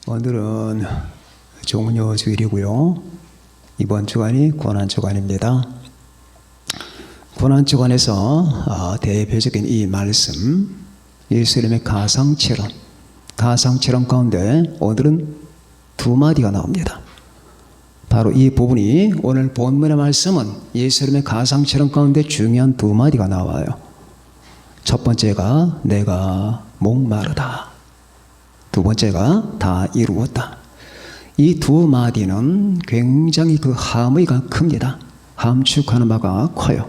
오늘은 종료 주일이고요. 이번 주간이 고난주간입니다. 고난주간에서 대표적인 이 말씀, 예수님의 가상체험 가운데 오늘은 두 마디가 나옵니다. 바로 이 부분이 오늘 본문의 말씀은 예수님의 가상체험 가운데 중요한 두 마디가 나와요. 첫 번째가 내가 목마르다. 두 번째가 다 이루었다. 이 두 마디는 굉장히 그 함의가 큽니다. 함축하는 바가 커요.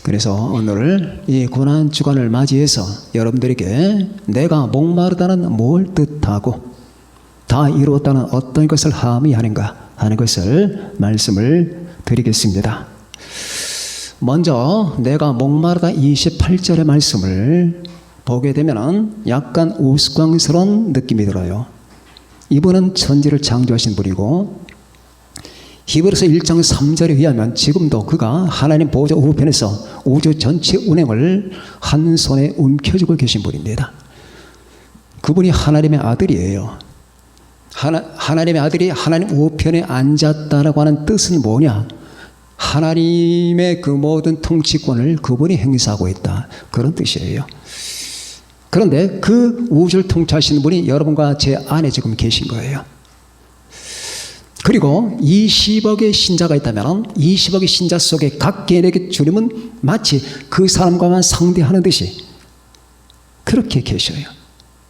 그래서 오늘 이 고난주간을 맞이해서 여러분들에게 내가 목마르다는 뭘 뜻하고 다 이루었다는 어떤 것을 함의하는가 하는 것을 말씀을 드리겠습니다. 먼저 내가 목마르다 28절의 말씀을 보게 되면 약간 우스꽝스러운 느낌이 들어요. 이분은 천지를 창조하신 분이고 히브리서 1장 3절에 의하면 지금도 그가 하나님 보좌 우편에서 우주 전체 운행을 한 손에 움켜쥐고 계신 분입니다. 그분이 하나님의 아들이에요. 하나님의 아들이 하나님 우편에 앉았다라고 하는 뜻은 뭐냐? 하나님의 그 모든 통치권을 그분이 행사하고 있다, 그런 뜻이에요. 그런데 그 우주를 통치하시는 분이 여러분과 제 안에 지금 계신 거예요. 그리고 20억의 신자가 있다면 20억의 신자 속에 각 개인에게 주님은 마치 그 사람과만 상대하는 듯이 그렇게 계셔요.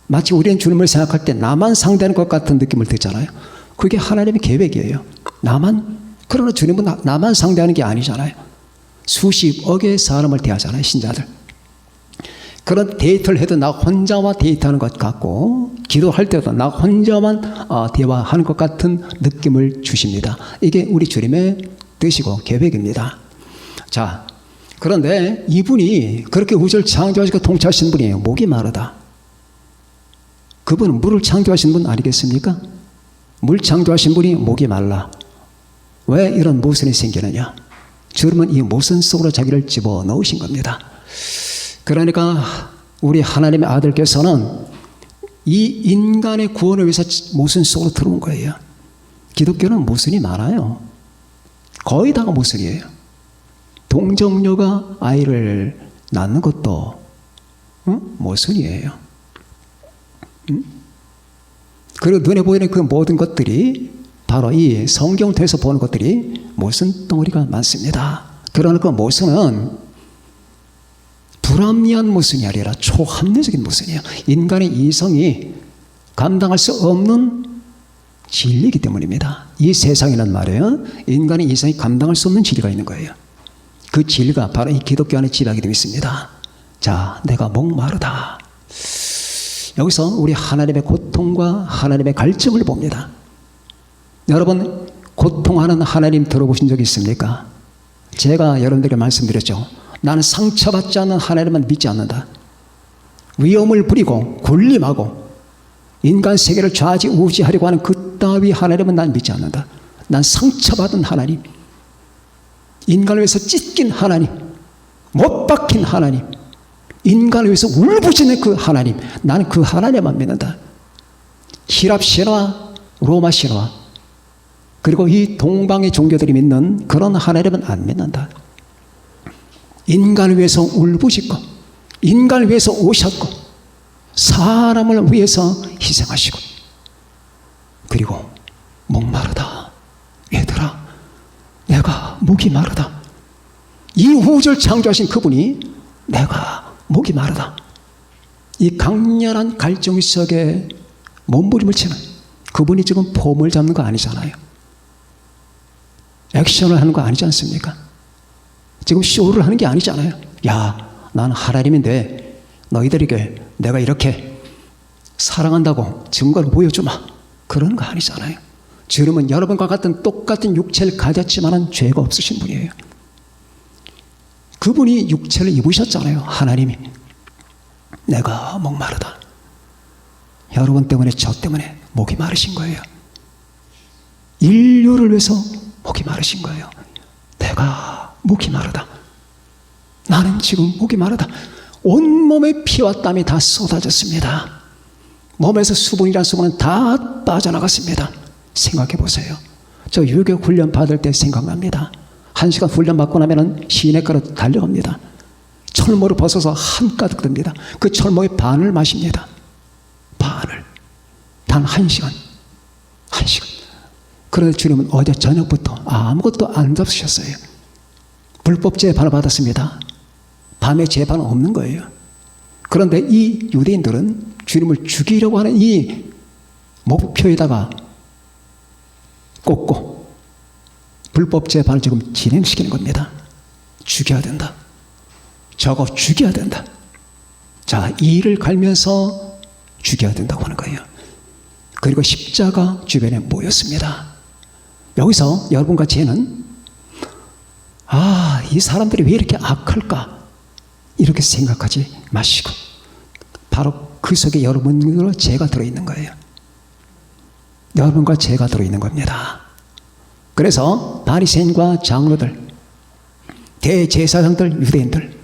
마치 우리는 주님을 생각할 때 나만 상대하는 것 같은 느낌을 듣잖아요. 그게 하나님의 계획이에요. 그러나 주님은 나만 상대하는 게 아니잖아요. 수십억의 사람을 대하잖아요, 신자들. 그런 데이트를 해도 나 혼자와 데이트하는 것 같고 기도할 때도 나 혼자만 대화하는 것 같은 느낌을 주십니다. 이게 우리 주님의 뜻이고 계획입니다. 자, 그런데 이분이 그렇게 우주를 창조하시고 통치하신 분이에요. 목이 마르다. 그분은 물을 창조하신 분 아니겠습니까? 물 창조하신 분이 목이 말라. 왜 이런 모순이 생기느냐? 주님은 이 모순 속으로 자기를 집어넣으신 겁니다. 그러니까 우리 하나님의 아들께서는 이 인간의 구원을 위해서 모순 속으로 들어온 거예요. 기독교는 모순이 많아요. 거의 다가 모순이에요. 동정녀가 아이를 낳는 것도 모순이에요. 그리고 눈에 보이는 그 모든 것들이 바로 이 성경을 통해서 보는 것들이 모순 덩어리가 많습니다. 그러나 그 모순은 불합리한 모순이 아니라 초합리적인 모순이에요. 인간의 이성이 감당할 수 없는 진리이기 때문입니다. 이 세상에는 말이에요, 인간의 이성이 감당할 수 없는 진리가 있는 거예요. 그 진리가 바로 이 기독교 안에 지배하게 되어 있습니다. 자, 내가 목마르다. 여기서 우리 하나님의 고통과 하나님의 갈증을 봅니다. 여러분, 고통하는 하나님 들어보신 적 있습니까? 제가 여러분들에게 말씀드렸죠. 나는 상처받지 않는 하나님만 믿지 않는다. 위험을 부리고 군림하고 인간 세계를 좌지우지하려고 하는 그따위 하나님은 난 믿지 않는다. 난 상처받은 하나님, 인간을 위해서 찢긴 하나님, 못 박힌 하나님, 인간을 위해서 울부짖는 그 하나님, 나는 그 하나님만 믿는다. 히랍 신화, 로마 신화, 그리고 이 동방의 종교들이 믿는 그런 하나님은 안 믿는다. 인간을 위해서 울부짖고 인간을 위해서 오셨고 사람을 위해서 희생하시고 그리고 목마르다. 얘들아, 내가 목이 마르다. 이 우주를 창조하신 그분이 내가 목이 마르다. 이 강렬한 갈증 속에 몸부림을 치는 그분이 지금 폼을 잡는 거 아니잖아요. 액션을 하는 거 아니지 않습니까? 지금 쇼를 하는 게 아니잖아요. 야, 난 하나님인데 너희들에게 내가 이렇게 사랑한다고 증거를 보여주마. 그런 거 아니잖아요. 주님은 여러분과 같은 똑같은 육체를 가졌지만 죄가 없으신 분이에요. 그분이 육체를 입으셨잖아요. 하나님이. 내가 목마르다. 여러분 때문에 저 때문에 목이 마르신 거예요. 인류를 위해서 목이 마르신 거예요. 내가 목이 마르다. 나는 지금 목이 마르다. 온몸에 피와 땀이 다 쏟아졌습니다. 몸에서 수분이란 수분은 다 빠져나갔습니다. 생각해 보세요. 저 유교 훈련 받을 때 생각납니다. 1시간 훈련 받고 나면 시내가로 달려갑니다. 철모를 벗어서 한가득 듭니다. 그 철모의 반을 마십니다. 반을. 단 1시간. 1시간. 그런데 주님은 어제 저녁부터 아무것도 안 잡수셨어요. 불법 재판을 받았습니다. 밤에 재판은 없는 거예요. 그런데 이 유대인들은 주님을 죽이려고 하는 이 목표에다가 꽂고 불법 재판을 지금 진행시키는 겁니다. 죽여야 된다. 저거 죽여야 된다. 자, 이를 갈면서 죽여야 된다고 하는 거예요. 그리고 십자가 주변에 모였습니다. 여기서 여러분과 저는 이 사람들이 왜 이렇게 악할까? 이렇게 생각하지 마시고 바로 그 속에 여러분과 제가 들어있는 거예요. 여러분과 제가 들어있는 겁니다. 그래서 바리새인과 장로들, 대제사장들, 유대인들,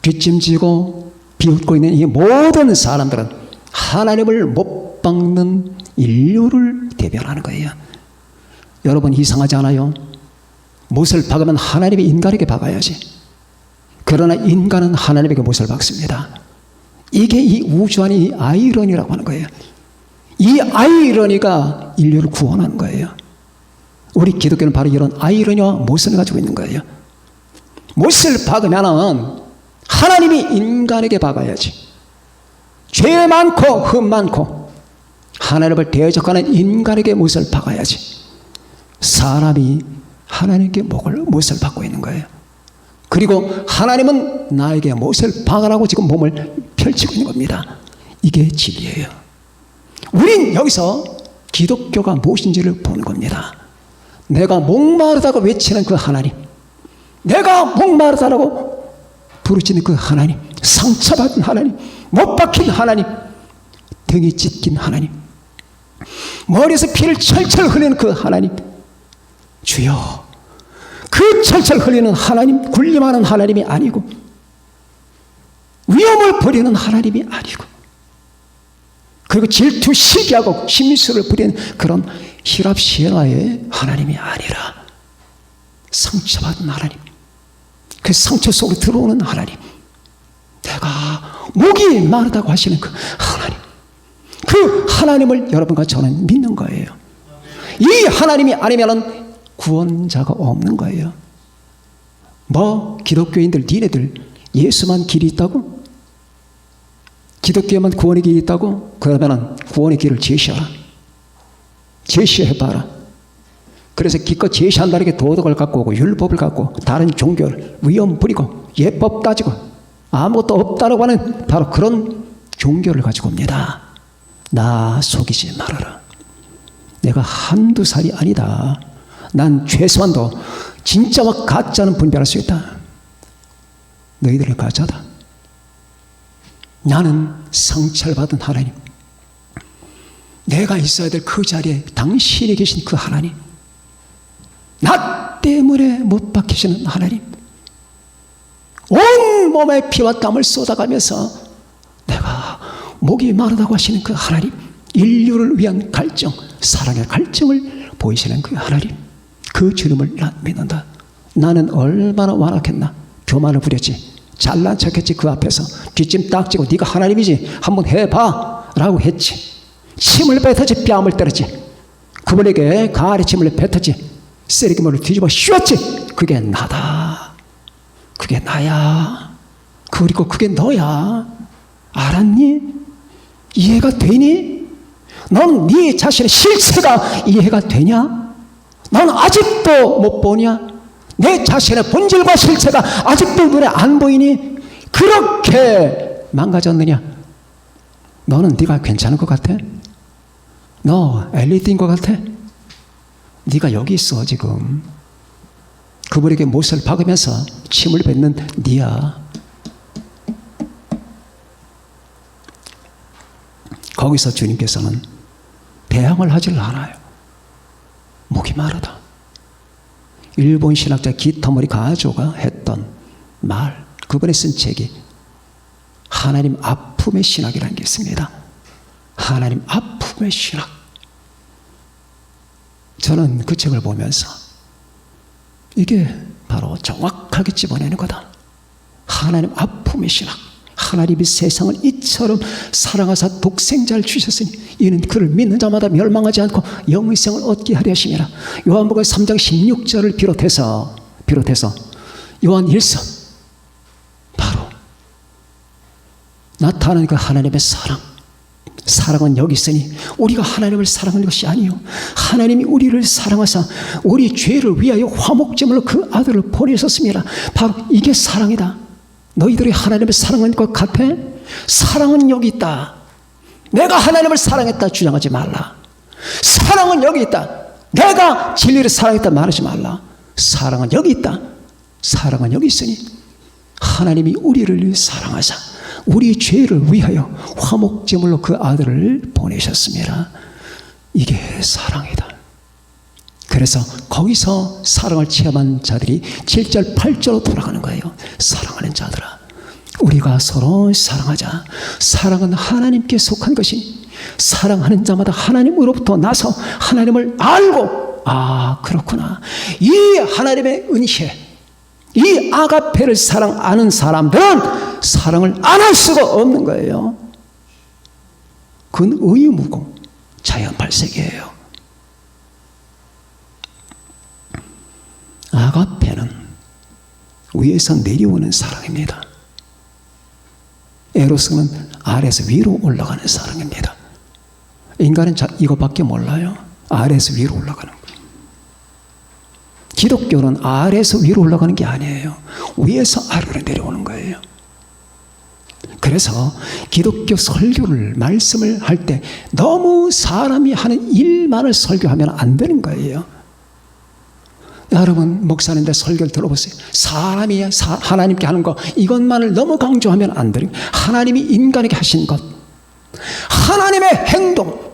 뒷짐지고 비웃고 있는 이 모든 사람들은 하나님을 못 박는 인류를 대변하는 거예요. 여러분 이상하지 않아요? 못을 박으면 하나님이 인간에게 박아야지. 그러나 인간은 하나님에게 못을 박습니다. 이게 이 우주 안의 이 아이러니라고 하는 거예요. 이 아이러니가 인류를 구원하는 거예요. 우리 기독교는 바로 이런 아이러니와 못을 가지고 있는 거예요. 못을 박으면 하나님이 인간에게 박아야지. 죄 많고 흠 많고 하나님을 대적하는 인간에게 못을 박아야지. 사람이 하나님께 못을 박고 있는 거예요. 그리고 하나님은 나에게 못을 박으라고 지금 몸을 펼치고 있는 겁니다. 이게 진리예요. 우린 여기서 기독교가 무엇인지를 보는 겁니다. 내가 목마르다고 외치는 그 하나님, 내가 목마르다라고 부르짖는 그 하나님, 상처받은 하나님, 못 박힌 하나님, 등이 찢긴 하나님, 머리에서 피를 철철 흘리는 그 하나님, 주여, 그 철철 흘리는 하나님, 군림하는 하나님이 아니고 위험을 부리는 하나님이 아니고 그리고 질투, 시기하고 심술을 부리는 그런 힐압 시에라의 하나님이 아니라 상처받은 하나님, 그 상처 속으로 들어오는 하나님, 내가 목이 마르다고 하시는 그 하나님, 그 하나님을 여러분과 저는 믿는 거예요. 이 하나님이 아니면은 구원자가 없는 거예요. 뭐 기독교인들 니네들 예수만 길이 있다고? 기독교에만 구원의 길이 있다고? 그러면 구원의 길을 제시하라. 제시해봐라. 그래서 기껏 제시한다는 게 도덕을 갖고 오고 율법을 갖고 다른 종교를 위험 부리고 예법 따지고 아무것도 없다라고 하는 바로 그런 종교를 가지고 옵니다. 나 속이지 말아라. 내가 한두 살이 아니다. 난 최소한도 진짜와 가짜는 분별할 수 있다. 너희들은 가짜다. 나는 상처를 받은 하나님, 내가 있어야 될 그 자리에 당신이 계신 그 하나님, 나 때문에 못 박히시는 하나님, 온 몸에 피와 땀을 쏟아가면서 내가 목이 마르다고 하시는 그 하나님, 인류를 위한 갈증, 사랑의 갈증을 보이시는 그 하나님, 그 주님을 난 믿는다. 나는 얼마나 완악했나. 교만을 부렸지, 잘난 척했지. 그 앞에서 뒷짐 딱 지고 네가 하나님이지 한번 해봐 라고 했지. 침을 뱉었지, 뺨을 때렸지, 그분에게 가래침을 뱉었지, 쓰레기물을 뒤집어 씌웠지. 그게 나다. 그게 나야. 그리고 그게 너야. 알았니? 이해가 되니? 넌 네 자신의 실체가 이해가 되냐? 넌 아직도 못 보냐? 내 자신의 본질과 실체가 아직도 눈에 안 보이니? 그렇게 망가졌느냐? 너는 네가 괜찮은 것 같아? 너 엘리트인 것 같아? 네가 여기 있어 지금. 그분에게 못을 박으면서 침을 뱉는 네야. 거기서 주님께서는 대항을 하질 않아요. 목이 마르다. 일본 신학자 기토모리 가조가 했던 말, 그분이 쓴 책이 하나님 아픔의 신학이라는 게 있습니다. 하나님 아픔의 신학. 저는 그 책을 보면서 이게 바로 정확하게 집어내는 거다. 하나님 아픔의 신학. 하나님이 세상을 이처럼 사랑하사 독생자를 주셨으니 이는 그를 믿는 자마다 멸망하지 않고 영생을 얻게 하려 하심이라. 요한복음 3장 16절을 비롯해서 요한 1서 바로 나타나는 그 하나님의 사랑은 여기 있으니 우리가 하나님을 사랑하는 것이 아니요 하나님이 우리를 사랑하사 우리 죄를 위하여 화목제물로 그 아들을 보내셨습니다. 바로 이게 사랑이다. 너희들이 하나님을 사랑하는 것 같아? 사랑은 여기 있다. 내가 하나님을 사랑했다 주장하지 말라. 사랑은 여기 있다. 내가 진리를 사랑했다 말하지 말라. 사랑은 여기 있다. 사랑은 여기 있으니 하나님이 우리를 사랑하사 우리 죄를 위하여 화목제물로 그 아들을 보내셨습니다. 이게 사랑이다. 그래서 거기서 사랑을 체험한 자들이 7절 8절로 돌아가는 거예요. 사랑하는 자들아 우리가 서로 사랑하자. 사랑은 하나님께 속한 것이니 사랑하는 자마다 하나님으로부터 나서 하나님을 알고 그렇구나. 이 하나님의 은혜 이 아가페를 사랑 아는 사람들은 사랑을 안 할 수가 없는 거예요. 그건 의무고 자연 발색이에요. 아가페는 위에서 내려오는 사랑입니다. 에로스는 아래에서 위로 올라가는 사랑입니다. 인간은 이것밖에 몰라요. 아래에서 위로 올라가는 거예요. 기독교는 아래에서 위로 올라가는 게 아니에요. 위에서 아래로 내려오는 거예요. 그래서 기독교 설교를 말씀을 할 때 너무 사람이 하는 일만을 설교하면 안 되는 거예요. 여러분 목사님들 설교를 들어보세요. 사람이 하나님께 하는 거 이것만을 너무 강조하면 안 돼요. 하나님이 인간에게 하신 것 하나님의 행동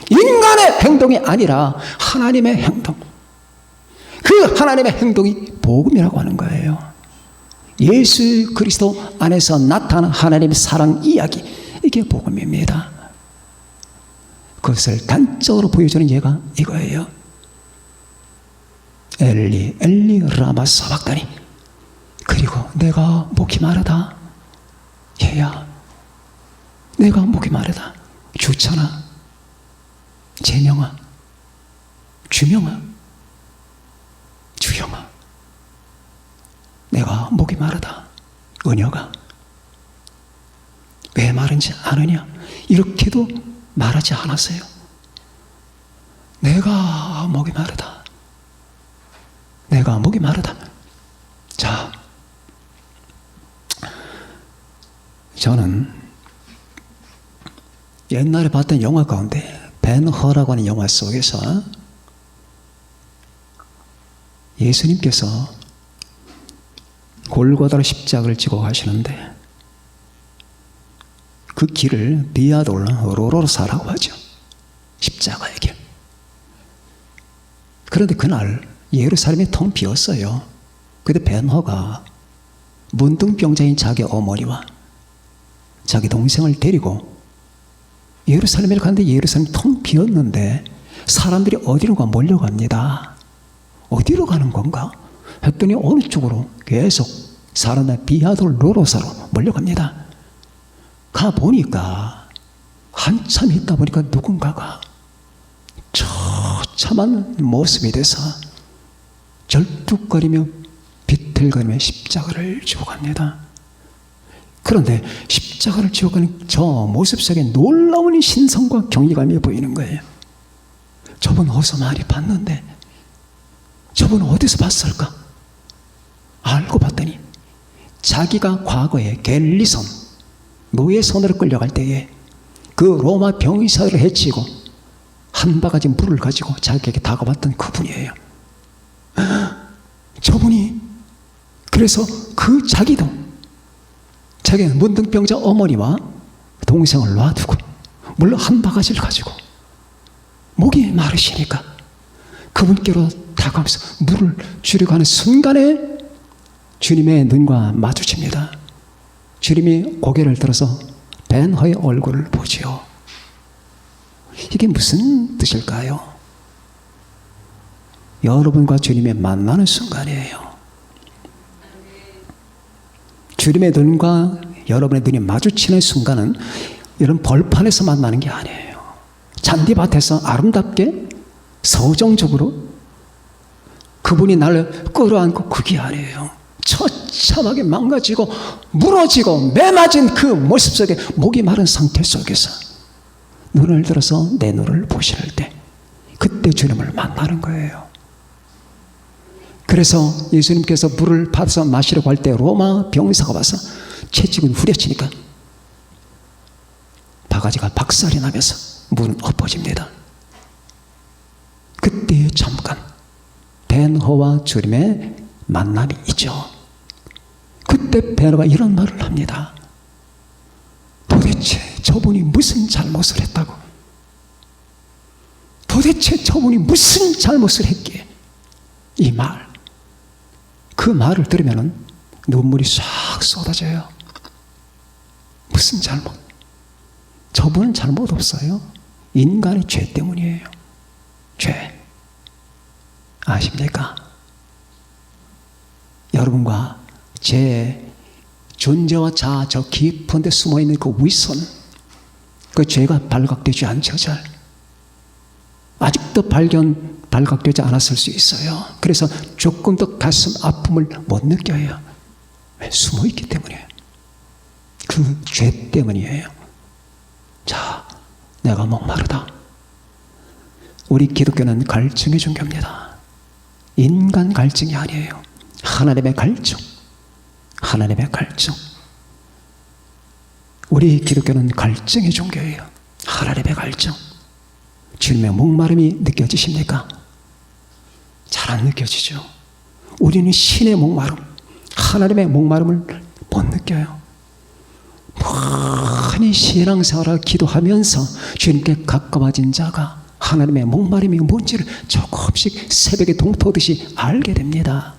인간의 행동이 아니라 하나님의 행동 그 하나님의 행동이 복음이라고 하는 거예요. 예수 그리스도 안에서 나타나는 하나님의 사랑 이야기 이게 복음입니다. 그것을 단적으로 보여주는 예가 이거예요. 엘리 엘리 라마 사박다니 그리고 내가 목이 마르다 얘야 내가 목이 마르다 주천아 제명아 주명아 주영아 내가 목이 마르다 은여가 왜 마른지 아느냐 이렇게도 말하지 않았어요. 내가 목이 마르다 내가 목이 마르다. 자, 저는 옛날에 봤던 영화 가운데 벤허라고 하는 영화 속에서 예수님께서 골고다로 십자가를 지고 가시는데 그 길을 비아 돌로로사라고 하죠. 십자가의 길. 그런데 그날 예루살렘이 텅 비었어요. 그때 벤허가 문둥병자인 자기 어머니와 자기 동생을 데리고 예루살렘에 갔는데 예루살렘이 텅 비었는데 사람들이 어디론가 몰려갑니다. 어디로 가는 건가? 했더니 어느 쪽으로 계속 사람들 비아돌 로로사로 몰려갑니다. 가보니까 한참 있다 보니까 누군가가 처참한 모습이 돼서 절뚝거리며 비틀거리며 십자가를 지고 갑니다. 그런데 십자가를 지고 가는 저 모습 속에 놀라운 신성과 경외감이 보이는 거예요. 저분 어디서 많이 봤는데 저분 어디서 봤을까? 알고 봤더니 자기가 과거에 겔리손 노예선으로 끌려갈 때에 그 로마 병의사를 해치고 한 바가지 물을 가지고 자기에게 다가왔던 그분이에요. 저분이 그래서 그 자기는 문둥병자 어머니와 동생을 놔두고 물론 한 바가지를 가지고 목이 마르시니까 그분께로 다가가면서 물을 주려고 하는 순간에 주님의 눈과 마주칩니다. 주님이 고개를 들어서 벤허의 얼굴을 보지요. 이게 무슨 뜻일까요? 여러분과 주님의 만나는 순간이에요. 주님의 눈과 여러분의 눈이 마주치는 순간은 이런 벌판에서 만나는 게 아니에요. 잔디밭에서 아름답게 서정적으로 그분이 나를 끌어안고 그게 아니에요. 처참하게 망가지고 무너지고 매맞은 그 모습 속에 목이 마른 상태 속에서 눈을 들어서 내 눈을 보실 때 그때 주님을 만나는 거예요. 그래서 예수님께서 물을 받아서 마시려고 할 때 로마 병사가 와서 채찍을 후려치니까 바가지가 박살이 나면서 물은 엎어집니다. 그때 잠깐 베너와 주님의 만남이 있죠. 그때 베너가 이런 말을 합니다. 도대체 저분이 무슨 잘못을 했다고? 도대체 저분이 무슨 잘못을 했기에? 이 말, 그 말을 들으면 눈물이 싹 쏟아져요. 무슨 잘못? 저분은 잘못 없어요. 인간의 죄 때문이에요. 죄. 아십니까? 여러분과 제 존재와 자아 저 깊은 데 숨어있는 그 위선, 그 죄가 발각되지 않죠. 잘 아직도 발각되지 않았을 수 있어요. 그래서 조금 더 가슴 아픔을 못 느껴요. 왜? 숨어있기 때문이에요. 그 죄 때문이에요. 자, 내가 목마르다. 우리 기독교는 갈증의 종교입니다. 인간 갈증이 아니에요. 하나님의 갈증. 하나님의 갈증. 우리 기독교는 갈증의 종교예요. 하나님의 갈증. 주님의 목마름이 느껴지십니까? 잘 안 느껴지죠. 우리는 신의 목마름, 하나님의 목마름을 못 느껴요. 많이 신앙생활을 기도하면서 주님께 가까워진 자가 하나님의 목마름이 뭔지를 조금씩 새벽에 동토듯이 알게 됩니다.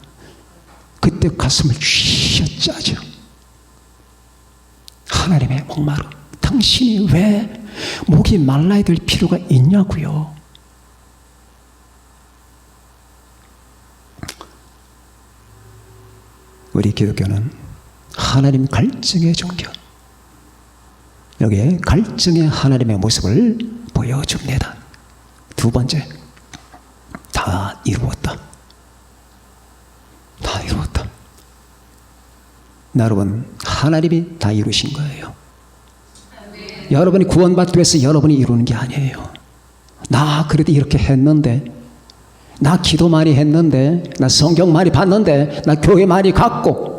그때 가슴을 쥐어짜죠. 하나님의 목마름. 당신이 왜 목이 말라야 될 필요가 있냐고요. 우리 기독교는 하나님 갈증의 종교. 여기에 갈증의 하나님의 모습을 보여줍니다. 두 번째, 다 이루었다. 다 이루었다. 여러분, 하나님이 다 이루신 거예요. 여러분이 구원받기 위해서 여러분이 이루는 게 아니에요. 나 그래도 이렇게 했는데, 나 기도 많이 했는데, 나 성경 많이 봤는데, 나 교회 많이 갔고,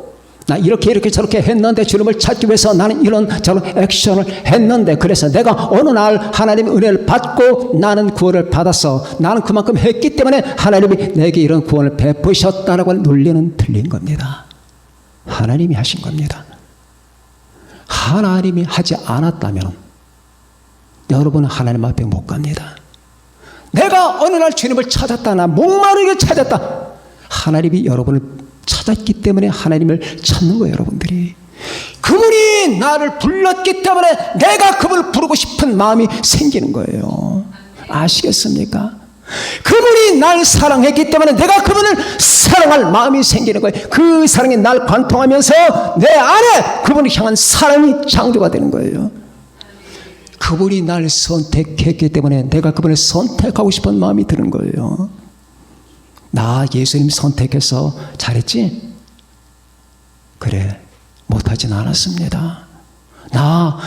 나 이렇게 저렇게 했는데 주님을 찾기 위해서 나는 이런 저런 액션을 했는데, 그래서 내가 어느 날 하나님의 은혜를 받고 나는 구원을 받아서 나는 그만큼 했기 때문에 하나님이 내게 이런 구원을 베푸셨다라고 하는 논리는 틀린 겁니다. 하나님이 하신 겁니다. 하나님이 하지 않았다면 여러분은 하나님 앞에 못 갑니다. 내가 어느 날 주님을 찾았다, 나 목마르게 찾았다. 하나님이 여러분을 찾았기 때문에 하나님을 찾는 거예요. 여러분들이 그분이 나를 불렀기 때문에 내가 그분을 부르고 싶은 마음이 생기는 거예요. 아시겠습니까? 그분이 날 사랑했기 때문에 내가 그분을 사랑할 마음이 생기는 거예요. 그 사랑이 날 관통하면서 내 안에 그분을 향한 사랑이 창조가 되는 거예요. 그분이 날 선택했기 때문에 내가 그분을 선택하고 싶은 마음이 드는 거예요. 나 예수님 선택해서 잘했지? 그래, 못하진 않았습니다. 나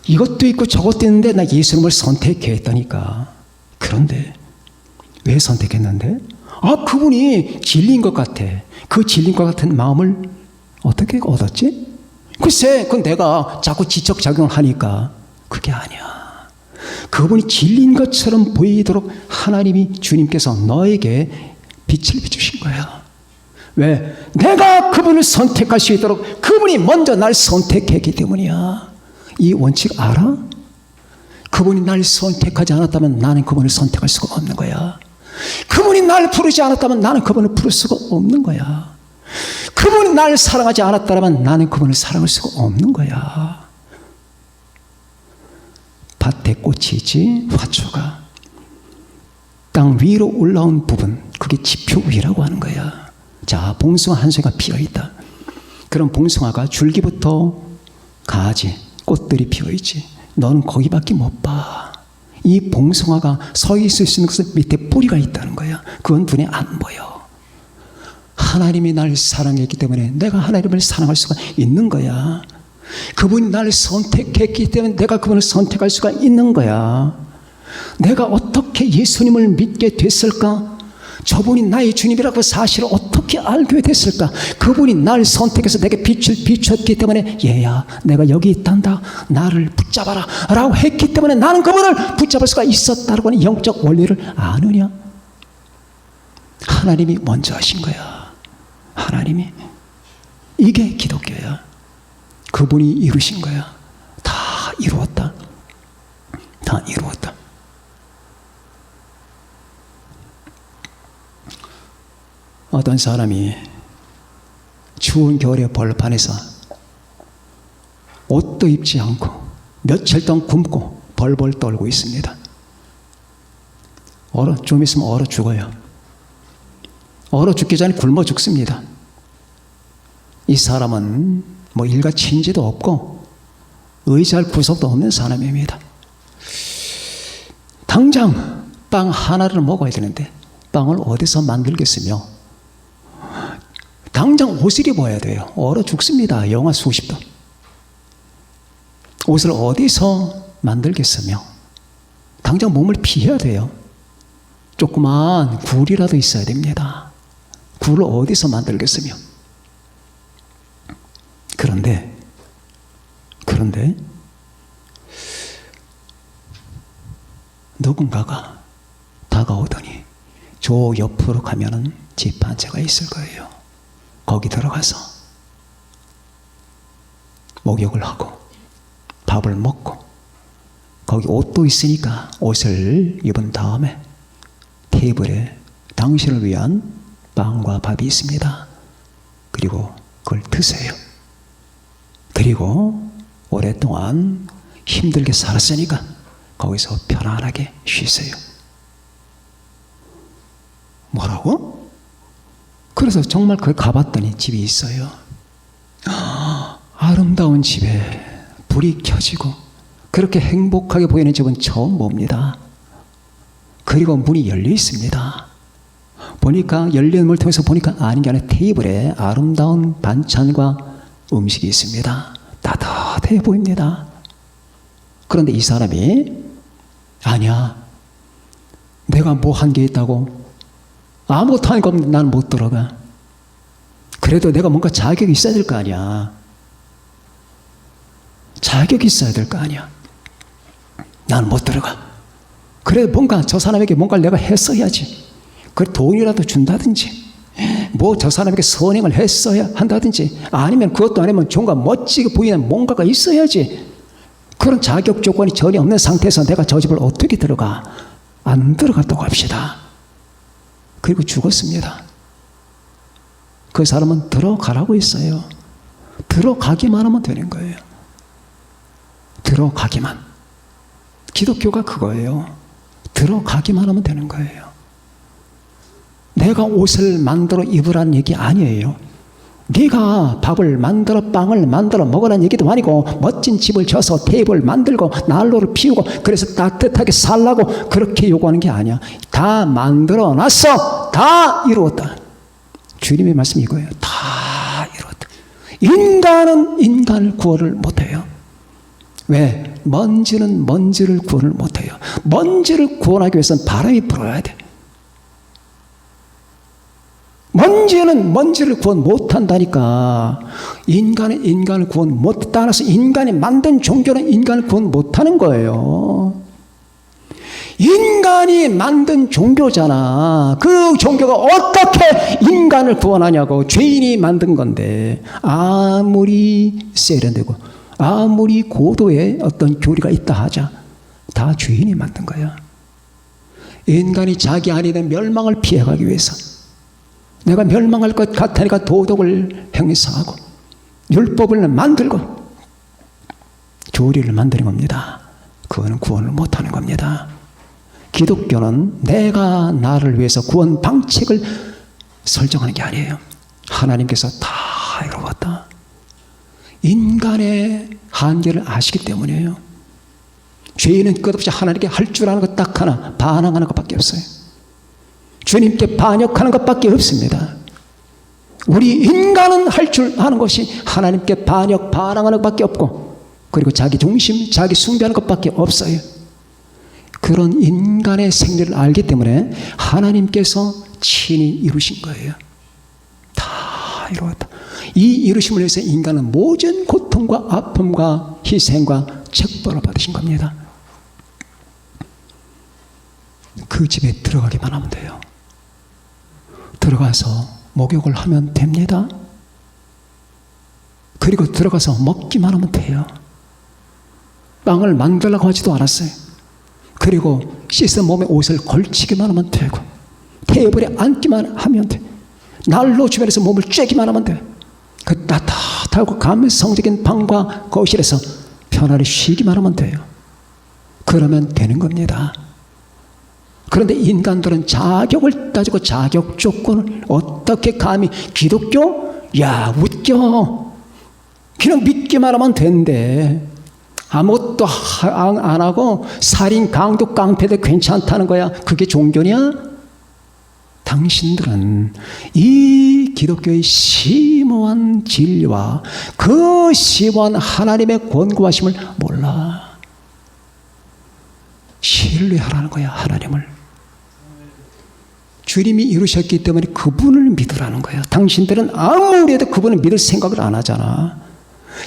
이것도 있고 저것도 있는데 나 예수님을 선택했다니까. 그런데 왜 선택했는데? 아, 그분이 진리인 것 같아. 그 진리인 것 같은 마음을 어떻게 얻었지? 글쎄, 그건 내가 자꾸 지적작용을 하니까. 그게 아니야. 그분이 진리인 것처럼 보이도록 하나님이 주님께서 너에게 빛을 비추신 거야. 왜? 내가 그분을 선택할 수 있도록 그분이 먼저 날 선택했기 때문이야. 이 원칙 알아? 그분이 날 선택하지 않았다면 나는 그분을 선택할 수가 없는 거야. 그분이 날 부르지 않았다면 나는 그분을 부를 수가 없는 거야. 그분이 날 사랑하지 않았다면 나는 그분을 사랑할 수가 없는 거야. 밭에 꽃이 꽃이 있지, 화초가. 땅 위로 올라온 부분, 그게 지표위라고 하는 거야. 자, 봉숭아 한 송이가 피어있다. 그럼 봉숭아가 줄기부터 가지, 꽃들이 피어있지. 너는 거기밖에 못 봐. 이 봉숭아가 서 있을 수 있는 것은 밑에 뿌리가 있다는 거야. 그건 눈에 안 보여. 하나님이 날 사랑했기 때문에 내가 하나님을 사랑할 수가 있는 거야. 그분이 나를 선택했기 때문에 내가 그분을 선택할 수가 있는 거야. 내가 어떻게 예수님을 믿게 됐을까? 저분이 나의 주님이라고 사실을 어떻게 알게 됐을까? 그분이 날 선택해서 내게 빛을 비췄기 때문에 얘야 내가 여기 있단다, 나를 붙잡아라 라고 했기 때문에 나는 그분을 붙잡을 수가 있었다라고 하는 영적 원리를 아느냐? 하나님이 먼저 하신 거야. 하나님이. 이게 기독교야. 그분이 이루신 거야. 다 이루었다. 다 이루었다. 어떤 사람이 추운 겨울에 벌판에서 옷도 입지 않고 며칠 동안 굶고 벌벌 떨고 있습니다. 좀 있으면 얼어 죽어요. 얼어 죽기 전에 굶어 죽습니다. 이 사람은 뭐 일가 친지도 없고 의지할 구석도 없는 사람입니다. 당장 빵 하나를 먹어야 되는데 빵을 어디서 만들겠으며 당장 옷을 입어야 돼요. 얼어 죽습니다. 영하 수십 도. 옷을 어디서 만들겠으며 당장 몸을 피해야 돼요. 조그만 굴이라도 있어야 됩니다. 굴을 어디서 만들겠으며. 그런데 누군가가 다가오더니 저 옆으로 가면은 집 한 채가 있을 거예요. 거기 들어가서 목욕을 하고 밥을 먹고 거기 옷도 있으니까 옷을 입은 다음에 테이블에 당신을 위한 빵과 밥이 있습니다. 그리고 그걸 드세요. 그리고 오랫동안 힘들게 살았으니까 거기서 편안하게 쉬세요. 뭐라고? 그래서 정말 거기 가봤더니 집이 있어요. 아름다운 집에 불이 켜지고 그렇게 행복하게 보이는 집은 처음 봅니다. 그리고 문이 열려 있습니다. 보니까 열린 문을 통해서 보니까 아닌 게 아니라 테이블에 아름다운 반찬과 음식이 있습니다. 따뜻해 보입니다. 그런데 이 사람이 아니야, 내가 뭐 한 게 있다고? 아무것도 하니까 난 못 들어가. 그래도 내가 뭔가 자격이 있어야 될 거 아니야. 자격이 있어야 될 거 아니야. 난 못 들어가. 그래 뭔가 저 사람에게 뭔가를 내가 했어야지. 그 돈이라도 준다든지 뭐 저 사람에게 선행을 했어야 한다든지 아니면 그것도 아니면 뭔가 멋지게 보이는 뭔가가 있어야지. 그런 자격 조건이 전혀 없는 상태에서 내가 저 집을 어떻게 들어가? 안 들어갔다고 합시다. 그리고 죽었습니다. 그 사람은 들어가라고 했어요. 들어가기만 하면 되는 거예요. 들어가기만. 기독교가 그거예요. 들어가기만 하면 되는 거예요. 내가 옷을 만들어 입으라는 얘기 아니에요. 네가 밥을 만들어 빵을 만들어 먹으라는 얘기도 아니고 멋진 집을 져서 테이블 만들고 난로를 피우고 그래서 따뜻하게 살라고 그렇게 요구하는 게 아니야. 다 만들어 놨어. 다 이루었다. 주님의 말씀이 이거예요. 다 이루었다. 인간은 인간을 구원을 못해요. 왜? 먼지는 먼지를 구원을 못해요. 먼지를 구원하기 위해서는 바람이 불어야 돼. 먼지는 먼지를 구원 못한다니까. 인간은 인간을 구원 못, 따라서 인간이 만든 종교는 인간을 구원 못하는 거예요. 인간이 만든 종교잖아. 그 종교가 어떻게 인간을 구원하냐고. 죄인이 만든 건데 아무리 세련되고 아무리 고도의 어떤 교리가 있다 하자 다 죄인이 만든 거야. 인간이 자기 안에 있는 멸망을 피해가기 위해서 내가 멸망할 것 같으니까 도덕을 행사하고 율법을 만들고 교리를 만드는 겁니다. 그거는 구원을 못하는 겁니다. 기독교는 내가 나를 위해서 구원 방책을 설정하는 게 아니에요. 하나님께서 다 이루었다. 인간의 한계를 아시기 때문이에요. 죄인은 끝없이 하나님께 할 줄 아는 것 딱 하나, 반항하는 것밖에 없어요. 주님께 반역하는 것밖에 없습니다. 우리 인간은 할 줄 아는 것이 하나님께 반항하는 것밖에 없고, 그리고 자기 중심, 자기 숭배하는 것밖에 없어요. 그런 인간의 생리를 알기 때문에 하나님께서 친히 이루신 거예요. 다 이루었다. 이 이루심을 위해서 인간은 모든 고통과 아픔과 희생과 책벌을 받으신 겁니다. 그 집에 들어가기만 하면 돼요. 들어가서 목욕을 하면 됩니다. 그리고 들어가서 먹기만 하면 돼요. 빵을 만들라고 하지도 않았어요. 그리고 씻은 몸에 옷을 걸치기만 하면 되고, 테이블에 앉기만 하면 돼. 난로 주변에서 몸을 쬐기만 하면 돼. 그 따뜻하고 감성적인 방과 거실에서 편안히 쉬기만 하면 돼요. 그러면 되는 겁니다. 그런데 인간들은 자격을 따지고 자격 조건을 어떻게 감히 기독교? 야, 웃겨. 그냥 믿기만 하면 된대. 아무것도 안 하고 살인, 강도, 깡패도 괜찮다는 거야. 그게 종교냐? 당신들은 이 기독교의 심오한 진리와 그 심오한 하나님의 권고하심을 몰라. 신뢰하라는 거야, 하나님을. 주님이 이루셨기 때문에 그분을 믿으라는 거야. 당신들은 아무리 해도 그분을 믿을 생각을 안 하잖아.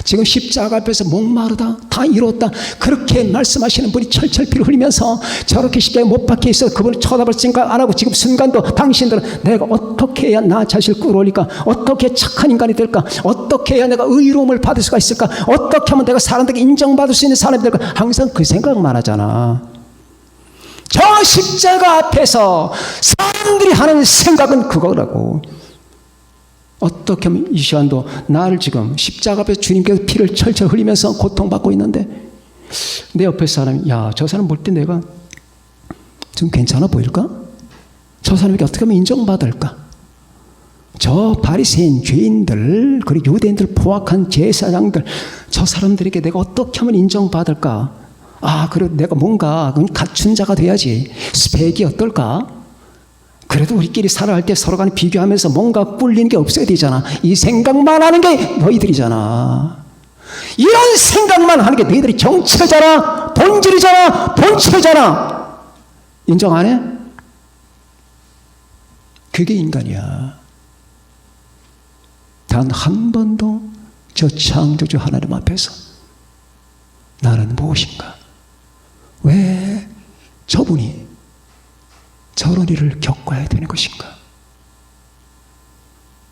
지금 십자가 앞에서 목마르다, 다 이뤘다, 그렇게 말씀하시는 분이 철철 피를 흘리면서 저렇게 십자가에 못 박혀 있어 그분을 쳐다볼 생각 안 하고 지금 순간도 당신들은 내가 어떻게 해야 나 자신을 끌어올릴까, 어떻게 착한 인간이 될까, 어떻게 해야 내가 의로움을 받을 수가 있을까, 어떻게 하면 내가 사람들에게 인정받을 수 있는 사람이 될까, 항상 그 생각만 하잖아. 저 십자가 앞에서 사람들이 하는 생각은 그거라고. 어떻게 하면 이 시간도 나를 지금 십자가 앞에서 주님께서 피를 철철 흘리면서 고통받고 있는데 내 옆에 사람이, 야, 저 사람 볼 때 내가 좀 괜찮아 보일까? 저 사람에게 어떻게 하면 인정받을까? 저 바리새인 죄인들, 그리고 유대인들 포악한 제사장들, 저 사람들에게 내가 어떻게 하면 인정받을까? 아, 그래도 내가 뭔가 갖춘 자가 돼야지. 스펙이 어떨까? 그래도 우리끼리 살아갈 때 서로 간에 비교하면서 뭔가 꿀리는 게 없어야 되잖아. 이 생각만 하는 게 너희들이잖아. 이런 생각만 하는 게 너희들이 정체잖아. 본질이잖아. 본체잖아. 인정 안 해? 그게 인간이야. 단 한 번도 저 창조주 하나님 앞에서 나는 무엇인가? 왜 저분이 저런 일을 겪어야 되는 것인가?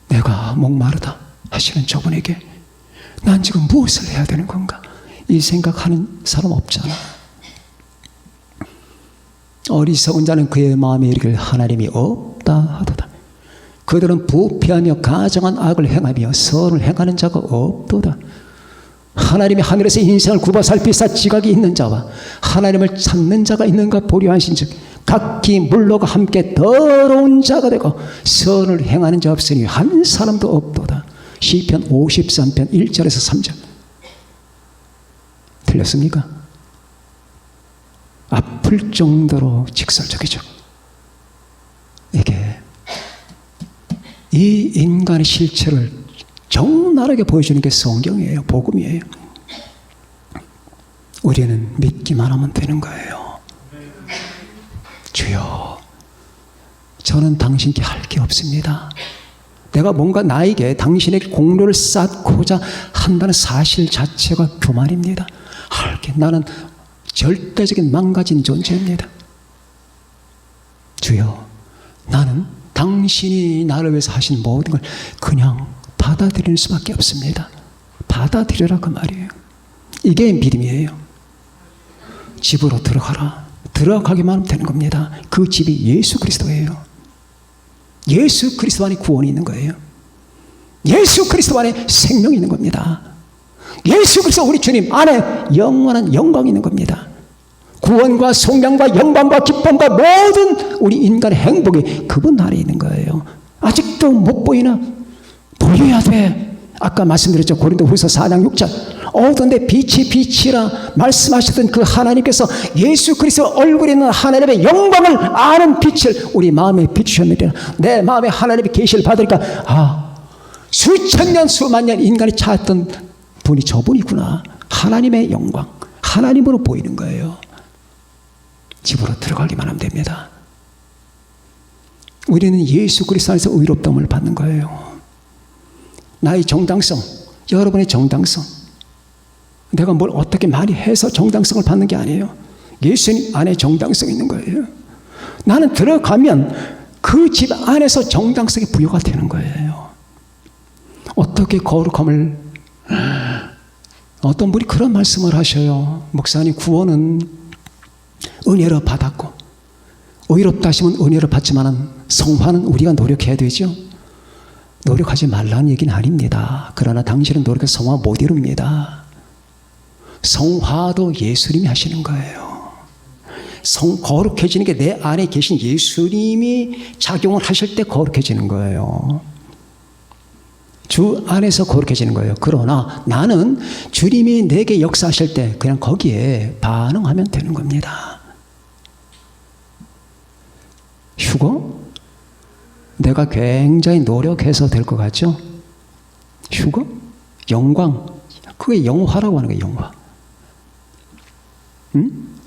내가 목마르다 하시는 저분에게 난 지금 무엇을 해야 되는 건가? 이 생각하는 사람 없잖아. 어리석은 자는 그의 마음에 이르기를 하나님이 없다 하도다. 그들은 부패하며 가정한 악을 행하며 선을 행하는 자가 없도다. 하나님이 하늘에서 인생을 굽어 살피사 지각이 있는 자와 하나님을 찾는 자가 있는가 보려 하신즉 각기 물로가 함께 더러운 자가 되고 선을 행하는 자 없으니 한 사람도 없도다. 시편 53편 1절에서 3절. 틀렸습니까? 아플 정도로 직설적이죠. 이게 이 인간의 실체를 적나라하게 보여주는 게 성경이에요. 복음이에요. 우리는 믿기만 하면 되는 거예요. 주여, 저는 당신께 할 게 없습니다. 내가 뭔가 나에게 당신에게 공로를 쌓고자 한다는 사실 자체가 교만입니다. 할 게, 나는 절대적인 망가진 존재입니다. 주여, 나는 당신이 나를 위해서 하신 모든 걸 그냥 받아들이는 수밖에 없습니다. 받아들여라 그 말이에요. 이게 믿음이에요. 집으로 들어가라. 들어가기만 하면 되는 겁니다. 그 집이 예수 그리스도예요. 예수 그리스도 안에 구원이 있는 거예요. 예수 그리스도 안에 생명이 있는 겁니다. 예수 그리스도 우리 주님 안에 영원한 영광이 있는 겁니다. 구원과 속량과 영광과 기쁨과 모든 우리 인간의 행복이 그분 안에 있는 거예요. 아직도 못 보이나? 보여야 돼. 아까 말씀드렸죠. 고린도후서 4장 6절. 어두운데 빛이 빛이라 말씀하셨던 그 하나님께서 예수 그리스도 얼굴에 있는 하나님의 영광을 아는 빛을 우리 마음에 비추셨느니라. 내 마음에 하나님의 계시를 받으니까 수천 년 수만 년 인간이 찾았던 분이 저분이구나. 하나님의 영광, 하나님으로 보이는 거예요. 집으로 들어가기만 하면 됩니다. 우리는 예수 그리스도 안에서 의롭다함을 받는 거예요. 나의 정당성, 여러분의 정당성, 내가 뭘 어떻게 많이 해서 정당성을 받는 게 아니에요. 예수님 안에 정당성이 있는 거예요. 나는 들어가면 그 집 안에서 정당성이 부여가 되는 거예요. 어떻게 거룩함을, 어떤 분이 그런 말씀을 하셔요. 목사님, 구원은 은혜로 받았고 의롭다 하시면 은혜로 받지만 성화는 우리가 노력해야 되죠. 노력하지 말라는 얘기는 아닙니다. 그러나 당신은 노력해서 성화 못 이룹니다. 성화도 예수님이 하시는 거예요. 거룩해지는 게 내 안에 계신 예수님이 작용을 하실 때 거룩해지는 거예요. 주 안에서 거룩해지는 거예요. 그러나 나는 주님이 내게 역사하실 때 그냥 거기에 반응하면 되는 겁니다. 휴거? 내가 굉장히 노력해서 될 것 같죠? 휴거? 영광? 그게 영화라고 하는 거예요. 영화.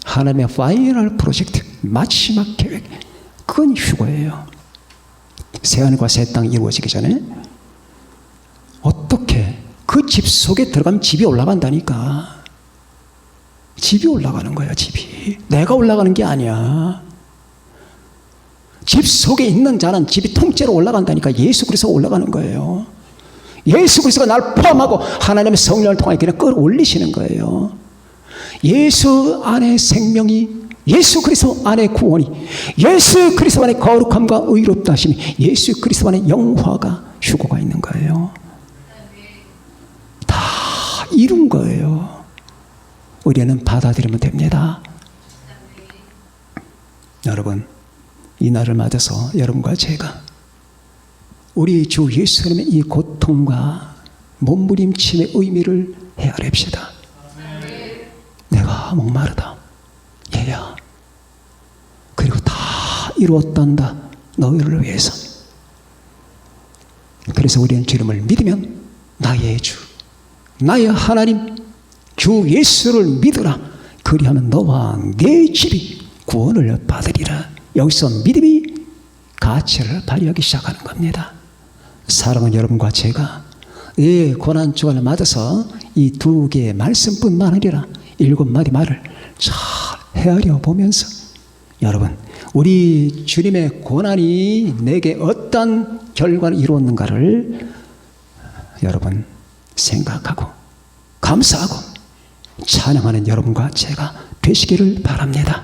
하나님의 파이널 프로젝트, 마지막 계획, 그건 휴거예요. 새하늘과 새 땅이 이루어지기 전에 어떻게 그 집 속에 들어가면 집이 올라간다니까. 집이 올라가는 거야. 집이 내가 올라가는 게 아니야. 집 속에 있는 자는 집이 통째로 올라간다니까. 예수 그리스도가 올라가는 거예요. 예수 그리스도가 날 포함하고 하나님의 성령을 통해 그냥 끌어올리시는 거예요. 예수 안에 생명이, 예수 그리스도 안에 구원이, 예수 그리스도 안에 거룩함과 의롭다 하심이, 예수 그리스도 안에 영화가, 휴거가 있는 거예요. 다 이룬 거예요. 우리는 받아들이면 됩니다. 여러분, 이 날을 맞아서 여러분과 제가 우리 주 예수님의 이 고통과 몸부림침의 의미를 헤아립시다. 내가 목마르다. 얘야. 그리고 다 이루었단다. 너희를 위해서. 그래서 우리는 주님을 믿으면 나의 주, 나의 하나님, 주 예수를 믿으라. 그리하면 너와 내 집이 구원을 받으리라. 여기서 믿음이 가치를 발휘하기 시작하는 겁니다. 사랑하는 여러분과 제가 이 고난주간을 맞아서 이 두 개의 말씀뿐만 아니라 7마디 말을 잘 헤아려 보면서 여러분, 우리 주님의 고난이 내게 어떤 결과를 이루었는가를 여러분 생각하고 감사하고 찬양하는 여러분과 제가 되시기를 바랍니다.